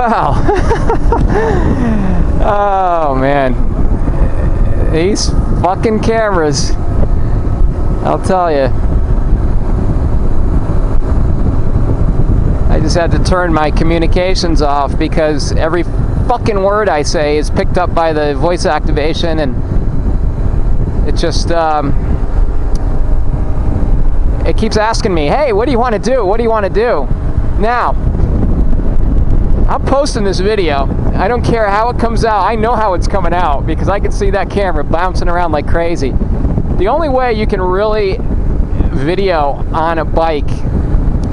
Wow. Oh man, these fucking cameras, I'll tell you. I just had to turn my communications off because every fucking word I say is picked up by the voice activation, and it just it keeps asking me, hey, what do you want to do? What do you want to do? Now, I'm posting this video. I don't care how it comes out. I know how it's coming out because I can see that camera bouncing around like crazy. The only way you can really video on a bike,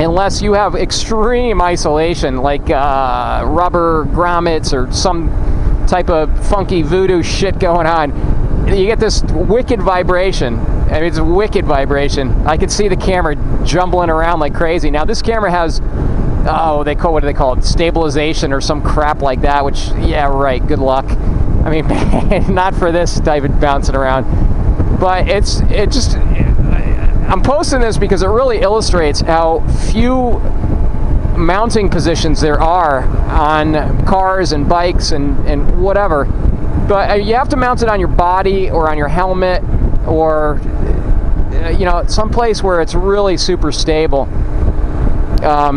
unless you have extreme isolation, like rubber grommets or some type of funky voodoo shit going on, you get this wicked vibration. I mean, it's a wicked vibration. I can see the camera jumbling around like crazy. Now, this camera has, what do they call it? Stabilization or some crap like that, which, yeah, right, good luck. I mean, not for this type of bouncing around. But I'm posting this because it really illustrates how few mounting positions there are on cars and bikes and whatever. But you have to mount it on your body or on your helmet or, someplace where it's really super stable.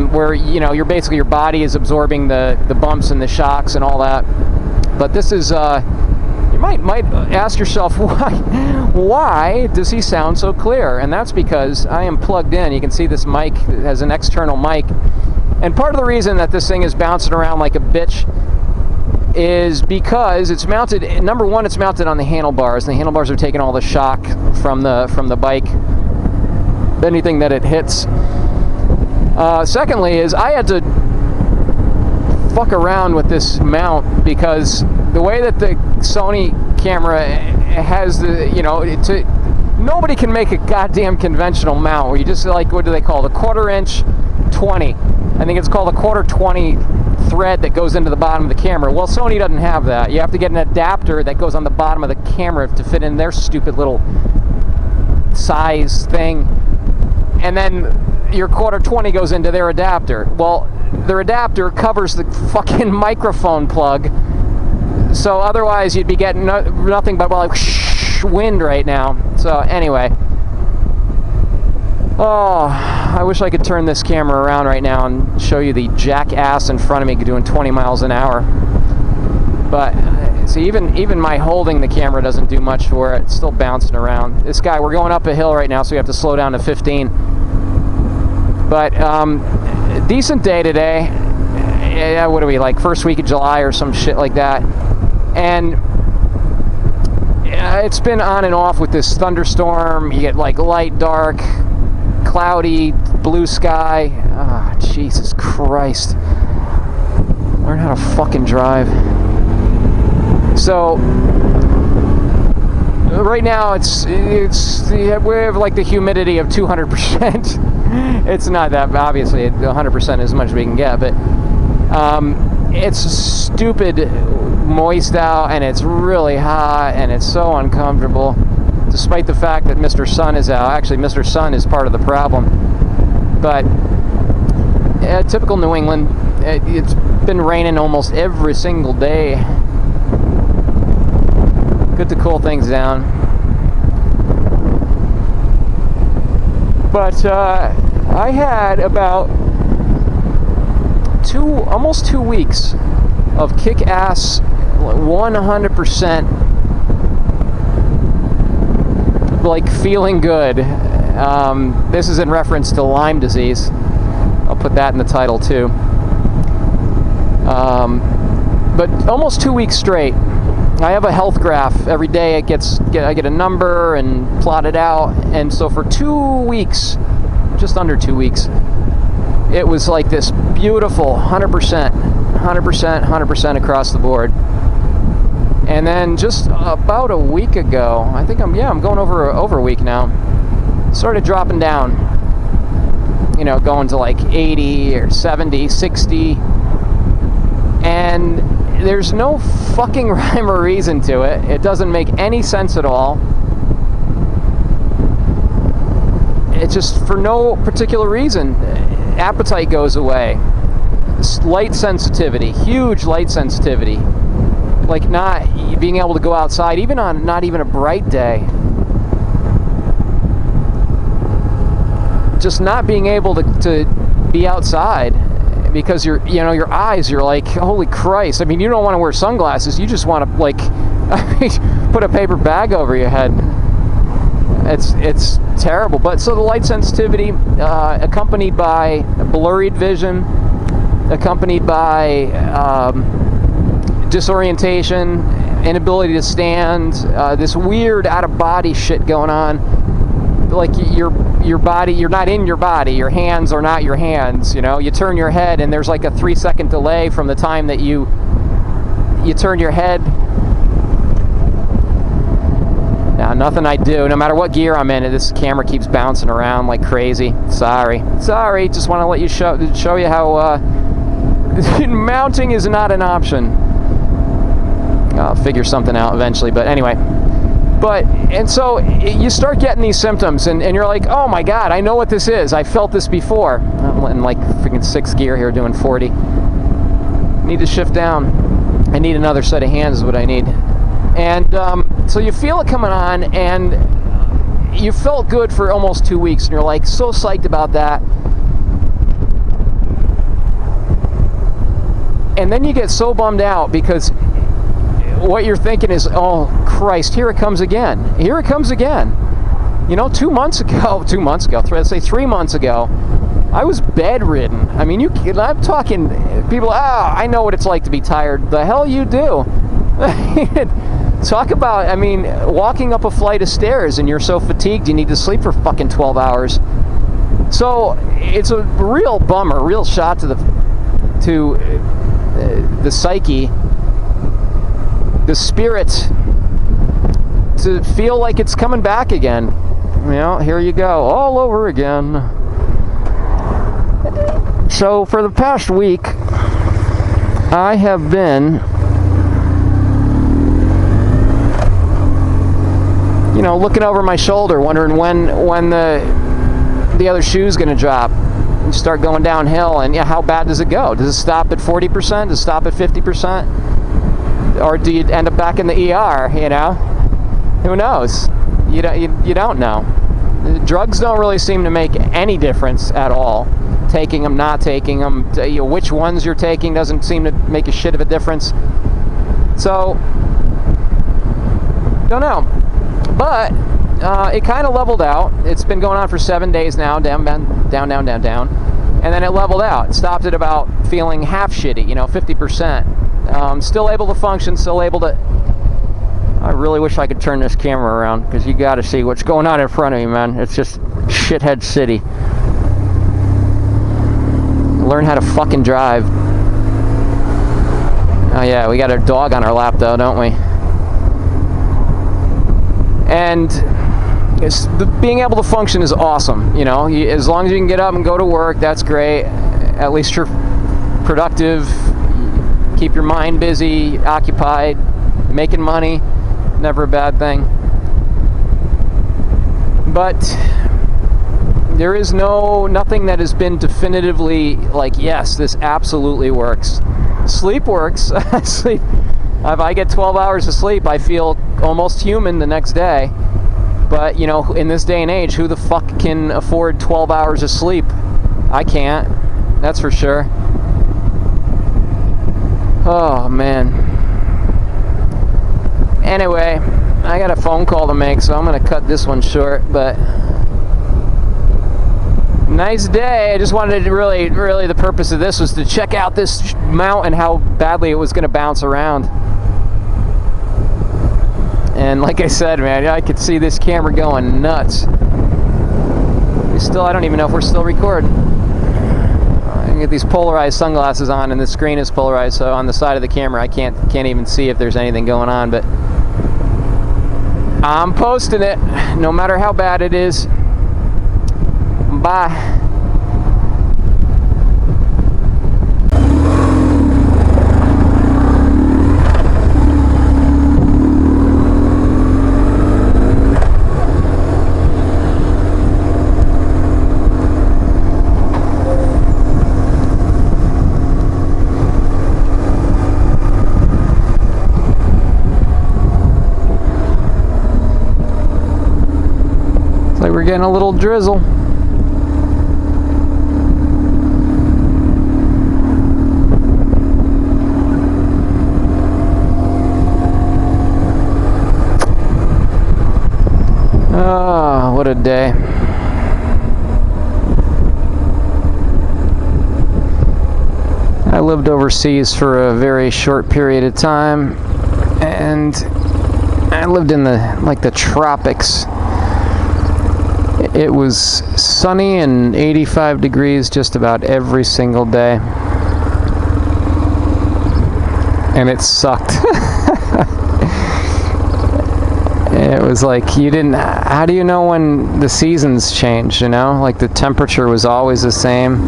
Where, you're basically, your body is absorbing the bumps and the shocks and all that. But this is, you might ask yourself, why does he sound so clear? And that's because I am plugged in. You can see this mic has an external mic. And part of the reason that this thing is bouncing around like a bitch is because it's mounted, number one, it's mounted on the handlebars. The handlebars are taking all the shock from the bike, anything that it hits. Secondly is I had to fuck around with this mount because the way that the Sony camera has nobody can make a goddamn conventional mount where you just, like, what do they call it? A 1/4 inch 20. I think it's called a 1/4 20 thread that goes into the bottom of the camera. Well, Sony doesn't have that. You have to get an adapter that goes on the bottom of the camera to fit in their stupid little size thing. And then your 1/4 20 goes into their adapter. Well, their adapter covers the fucking microphone plug. So otherwise you'd be getting nothing but like wind right now. So anyway. Oh, I wish I could turn this camera around right now and show you the jackass in front of me doing 20 miles an hour. But see, even my holding the camera doesn't do much for it. It's still bouncing around. This guy, we're going up a hill right now, so we have to slow down to 15. But decent day today. Yeah, what are we, like first week of July or some shit like that? And it's been on and off with this thunderstorm. You get like light, dark, cloudy, blue sky. Ah, oh, Jesus Christ. Learn how to fucking drive. So right now we have like the humidity of 200%. It's not that, obviously 100% as much as we can get, but it's stupid moist out and it's really hot and it's so uncomfortable, despite the fact that Mr. Sun is out. Actually, Mr. Sun is part of the problem. But yeah, typical New England. It's been raining almost every single day. Good to cool things down. But I had about almost 2 weeks of kick-ass 100% like feeling good. This is in reference to Lyme disease. I'll put that in the title too. But almost 2 weeks straight. I have a health graph. Every day I get a number and plot it out. And so for 2 weeks, just under 2 weeks, it was like this beautiful 100% across the board. And then just about a week ago, I think I'm going over a week now, started dropping down, going to like 80 or 70, 60, and there's no fucking rhyme or reason to it. It doesn't make any sense at all. It's just for no particular reason. Appetite goes away. light sensitivity, huge light sensitivity. Like not being able to go outside, even on not even a bright day. Just not being able to be outside because your eyes, you're like, holy Christ. I mean, you don't want to wear sunglasses. You just want to, like, put a paper bag over your head. It's terrible. But so the light sensitivity, accompanied by blurred vision, accompanied by disorientation, inability to stand, this weird out-of-body shit going on. Like your body, you're not in your body. Your hands are not your hands. You turn your head, and there's like a 3-second delay from the time that you turn your head. Now, nothing I do, no matter what gear I'm in, this camera keeps bouncing around like crazy. Sorry. Just want to let you show you how mounting is not an option. I'll figure something out eventually, but anyway. And so you start getting these symptoms, and you're like, oh my God, I know what this is. I felt this before. I'm in like freaking 6th gear here doing 40. Need to shift down. I need another set of hands is what I need. And so you feel it coming on, and you felt good for almost 2 weeks, and you're like so psyched about that. And then you get so bummed out because what you're thinking is, oh Christ, here it comes again. 2 months ago, let's say 3 months ago, I was bedridden. I mean, I'm talking people, I know what it's like to be tired. The hell you do. Talk about, I mean, walking up a flight of stairs and you're so fatigued you need to sleep for fucking 12 hours. So it's a real bummer, real shot to the psyche, the spirit, to feel like it's coming back again. Here you go, all over again. So for the past week, I have been, looking over my shoulder, wondering when the other shoe's going to drop and start going downhill. And how bad does it go? Does it stop at 40%? Does it stop at 50%? Or do you end up back in the ER, Who knows? You don't know. Drugs don't really seem to make any difference at all. Taking them, not taking them, which ones you're taking doesn't seem to make a shit of a difference. So, don't know. But it kind of leveled out. It's been going on for 7 days now, down. And then it leveled out. It stopped at about feeling half shitty, 50%. Still able to function, still able to... I really wish I could turn this camera around, because you got to see what's going on in front of me, man. It's just shithead city. Learn how to fucking drive. Oh yeah, we got our dog on our lap though, don't we? And being able to function is awesome, as long as you can get up and go to work, that's great. At least you're productive, keep your mind busy, occupied, making money, never a bad thing. But there is nothing that has been definitively like, yes, this absolutely works. Sleep works. Sleep. If I get 12 hours of sleep, I feel almost human the next day. But, in this day and age, who the fuck can afford 12 hours of sleep? I can't. That's for sure. Oh, man. Anyway, I got a phone call to make, so I'm going to cut this one short, but... Nice day. I just wanted to really the purpose of this was to check out this mount and how badly it was going to bounce around. And like I said, man, I could see this camera going nuts. I don't even know if we're still recording. I can get these polarized sunglasses on, and the screen is polarized, so on the side of the camera I can't even see if there's anything going on, but I'm posting it, no matter how bad it is. Bye. getting a little drizzle. Oh, what a day. I lived overseas for a very short period of time, and I lived in the tropics. It was sunny and 85 degrees just about every single day, and it sucked. It was like how do you know when the seasons change, you know? Like the temperature was always the same.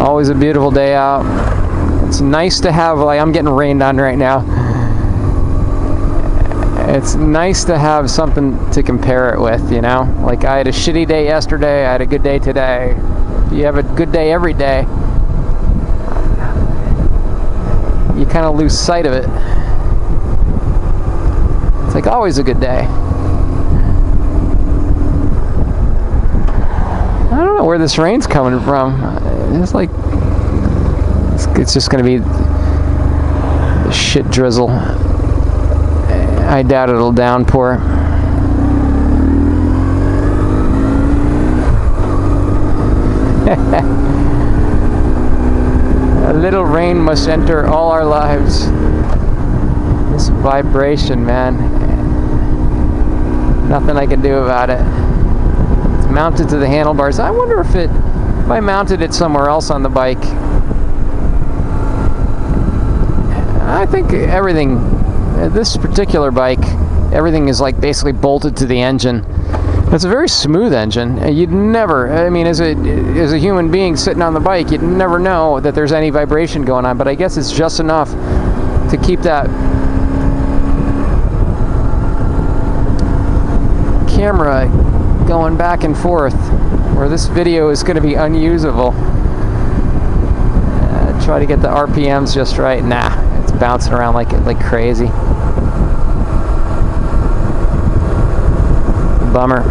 Always a beautiful day out. It's nice to have, like, I'm getting rained on right now. It's nice to have something to compare it with, you know? Like, I had a shitty day yesterday, I had a good day today. You have a good day every day, you kind of lose sight of it. It's like always a good day. I don't know where this rain's coming from. It's like it's just going to be a shit drizzle. I doubt it'll downpour. A little rain must enter all our lives. This vibration, man. Nothing I can do about it. It's mounted to the handlebars. I wonder if I mounted it somewhere else on the bike. I think everything, this particular bike, everything is like basically bolted to the engine. It's a very smooth engine. You'd never, I mean, as a human being sitting on the bike, you'd never know that there's any vibration going on, but I guess it's just enough to keep that camera going back and forth, where this video is going to be unusable. Try to get the RPMs just right. Nah, it's bouncing around like crazy. Bummer.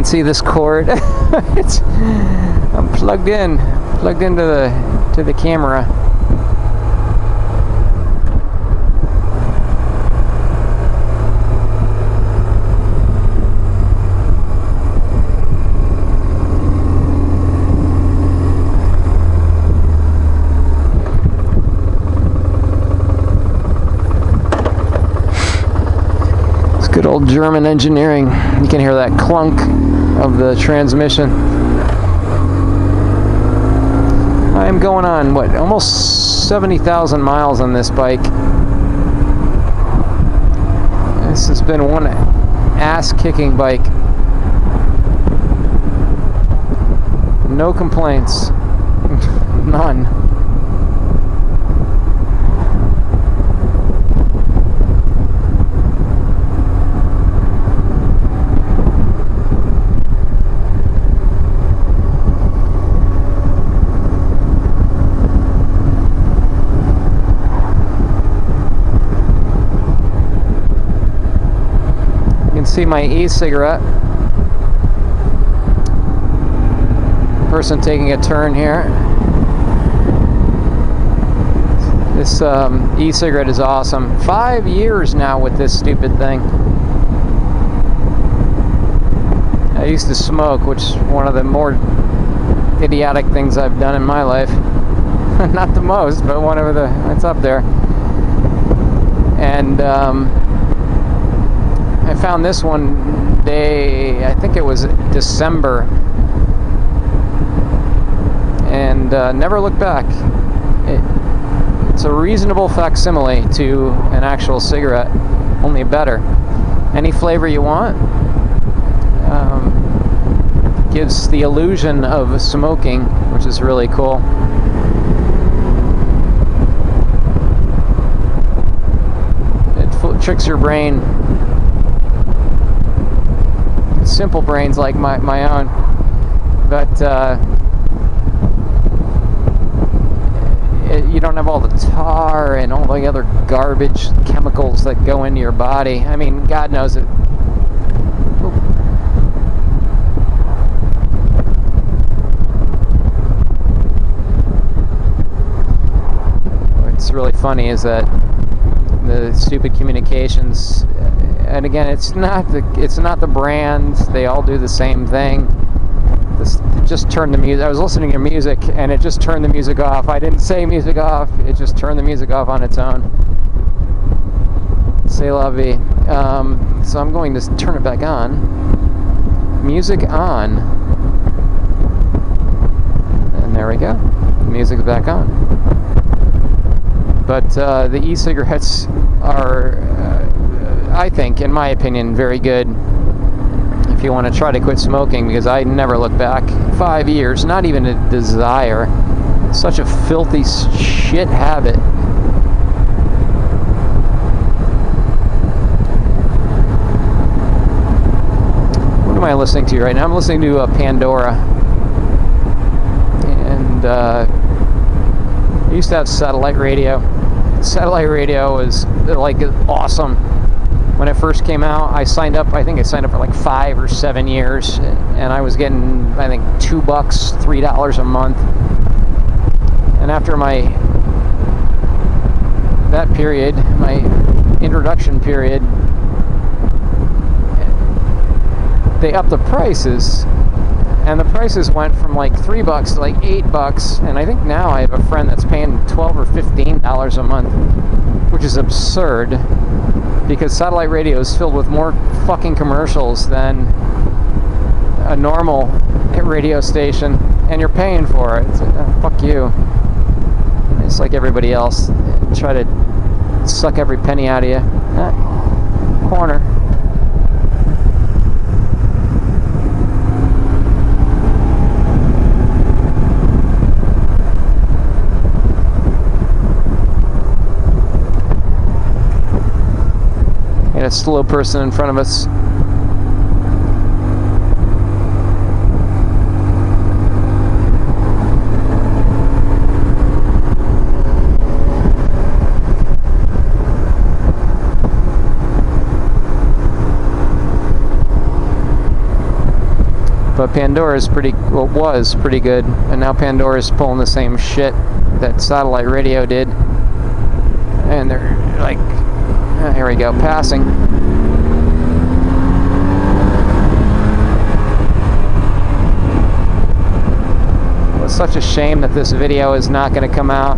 See this cord? I'm plugged into the camera. It's good old German engineering. You can hear that clunk of the transmission. I am going on, what, almost 70,000 miles on this bike. This has been one ass-kicking bike. No complaints. None. See my e-cigarette. Person taking a turn here. This e-cigarette is awesome. 5 years now with this stupid thing. I used to smoke, which is one of the more idiotic things I've done in my life. Not the most, but one of it's up there. And I found this one day, I think it was December, and never looked back. It's a reasonable facsimile to an actual cigarette, only better. Any flavor you want. Gives the illusion of smoking, which is really cool. It tricks your brain. simple brains like my own. But you don't have all the tar and all the other garbage chemicals that go into your body. I mean, God knows it. What's really funny is that the stupid communications, and again, it's not the brand. They all do the same thing. Just turn the music. I was listening to music and it just turned the music off. I didn't say music off. It just turned the music off on its own. C'est la vie. So I'm going to turn it back on. Music on. And there we go. Music's back on. But the e-cigarettes are, I think, in my opinion, very good if you want to try to quit smoking, because I never look back. 5 years, not even a desire. Such a filthy shit habit. What am I listening to right now? I'm listening to Pandora. And I used to have satellite radio. Satellite radio was like awesome. When it first came out, I think I signed up for like 5 or 7 years, and I was getting, I think, $2, $3 a month. And after that period, my introduction period, they upped the prices, and the prices went from like $3 to like $8, and I think now I have a friend that's paying $12 or $15 a month, which is absurd. Because satellite radio is filled with more fucking commercials than a normal radio station, and you're paying for it. It's like, fuck you. It's like everybody else. Try to suck every penny out of you. Corner. A slow person in front of us. But Pandora is was pretty good, and now Pandora is pulling the same shit that satellite radio did, and they're like, here we go, passing. Well, it's such a shame that this video is not going to come out.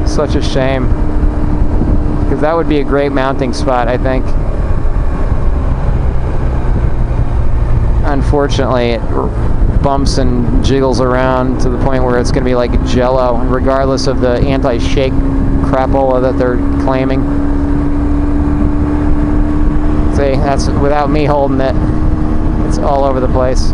Such a shame. Because that would be a great mounting spot, I think. Unfortunately, it bumps and jiggles around to the point where it's going to be like Jello, regardless of the anti-shake crapola that they're claiming. See, that's without me holding it. It's all over the place.